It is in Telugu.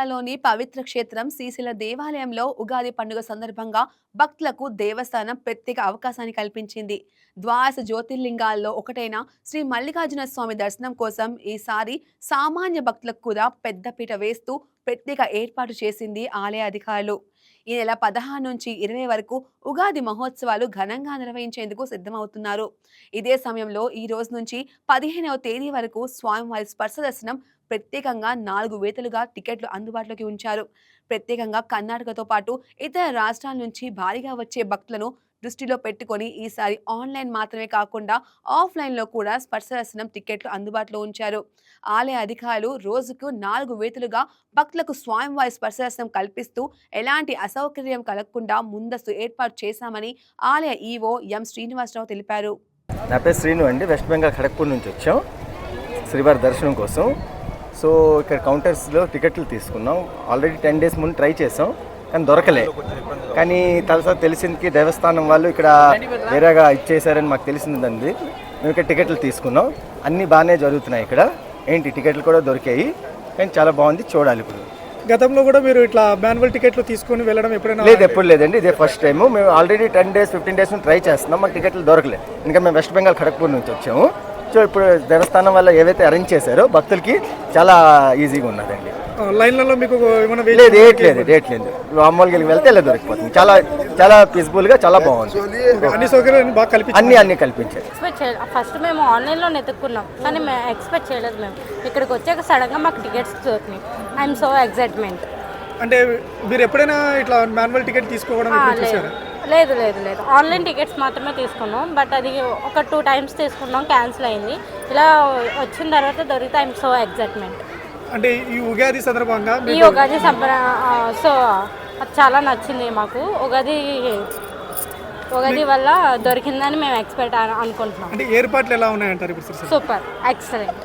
జిల్లాలోని పవిత్ర క్షేత్రం శ్రీశైల దేవాలయంలో ఉగాది పండుగ సందర్భంగా భక్తులకు దేవస్థానం ప్రత్యేక అవకాశాన్ని కల్పించింది. ద్వాదశ జ్యోతిర్లింగాల్లో ఒకటైన శ్రీ మల్లికార్జున స్వామి దర్శనం కోసం ఈసారి సామాన్య భక్తులకు కూడా పెద్దపీట వేస్తూ ప్రత్యేక ఏర్పాటు చేసింది ఆలయ అధికారులు. ఈ నెల 16 నుంచి 20 వరకు ఉగాది మహోత్సవాలు ఘనంగా నిర్వహించేందుకు సిద్ధమవుతున్నారు. ఇదే సమయంలో ఈ రోజు నుంచి 15వ తేదీ వరకు స్వామివారి స్పర్శ దర్శనం ప్రత్యేకంగా 4 విడతలుగా టికెట్లు అందుబాటులోకి ఉంచారు. ప్రత్యేకంగా కర్ణాటకతో పాటు ఇతర రాష్ట్రాల నుంచి భారీగా వచ్చే భక్తులను దృష్టిలో పెట్టుకొని ఈసారి ఆన్లైన్ మాత్రమే కాకుండా ఆఫ్లైన్లో కూడా స్పర్శ దర్శనం టికెట్లు అందుబాటులో ఉంచారు. ఆలయ అధికారులు రోజుకు 4 విడతలుగా భక్తులకు స్వామివారి స్పర్శ దర్శనం కల్పిస్తూ ఎలాంటి అసౌకర్యం కలగకుండా ముందస్తు ఏర్పాటు చేశామని ఆలయ ఈవో ఎం శ్రీనివాసరావు తెలిపారు. నా పేరు శ్రీను అండి. వెస్ట్ బెంగాల్ ఖడగ్పూర్ నుంచి వచ్చాం శ్రీవారి దర్శనం కోసం. సో ఇక్కడ కౌంటర్స్లో టికెట్లు తీసుకున్నాం. ఆల్రెడీ 10 డేస్ ముందు ట్రై చేసాం కానీ దొరకలే. కానీ తర్వాత తెలిసింది దేవస్థానం వాళ్ళు ఇక్కడ వేరేగా ఇచ్చేసారని మాకు తెలిసిందండి. మేము ఇక్కడ టికెట్లు తీసుకున్నాం. అన్నీ బాగానే జరుగుతున్నాయి. ఇక్కడ టికెట్లు కూడా దొరికాయి కానీ చాలా బాగుంది, చూడాలి. ఇప్పుడు గతంలో కూడా మీరు ఇట్లా మాన్యువల్ టికెట్లు తీసుకొని వెళ్ళడం ఎప్పుడైనా? లేదు, ఎప్పుడు లేదండి. ఇదే ఫస్ట్ టైము. మేము ఆల్రెడీ 10 డేస్ 15 డేస్ నుంచి ట్రై చేస్తున్నాం. మాకు టికెట్లు దొరకలేదు. ఇంకా మేము వెస్ట్ బెంగాల్ ఖడగ్పూర్ నుంచి వచ్చాము. సో ఇప్పుడు దేవస్థానం వల్ల ఏవైతే అరేంజ్ చేశారో భక్తులకి చాలా ఈజీగా ఉన్నదండి. లైన్లలో మీకు లేదు, డేట్ లేదు. మామూలుగా వెళ్తే ఇలా దొరికిపోతుంది. చాలా చాలా పీస్ఫుల్గా, చాలా బాగుంది. అన్ని సౌకర్యాలు బాగా అన్ని కల్పించారు. ఫస్ట్ మేము ఆన్లైన్లో వెతుక్కున్నాం కానీ మేము ఎక్స్పెక్ట్ చేయలేదు. మేము ఇక్కడికి వచ్చాక సడన్గా మాకు టికెట్స్ దొరికినాయి. I'm so excitement. అంటే మీరు ఎప్పుడైనా ఇట్లా మాన్యువల్ టికెట్ తీసుకోవడం లేదు ఆన్లైన్ టికెట్స్ మాత్రమే తీసుకున్నాం. బట్ అది ఒక 2 టైమ్స్ తీసుకున్నాం, క్యాన్సిల్ అయింది. ఇలా వచ్చిన తర్వాత దొరికితే ఐఎమ్ సో ఎక్సైట్మెంట్. అంటే ఈ ఉగాది సందర్భంగా సో చాలా నచ్చింది మాకు. ఉగాది వల్ల దొరికిందని మేము ఎక్స్పెక్ట్ అనుకుంటున్నాం. అంటే ఏర్పాట్లు ఎలా ఉన్నాయంటారు? Super, excellent.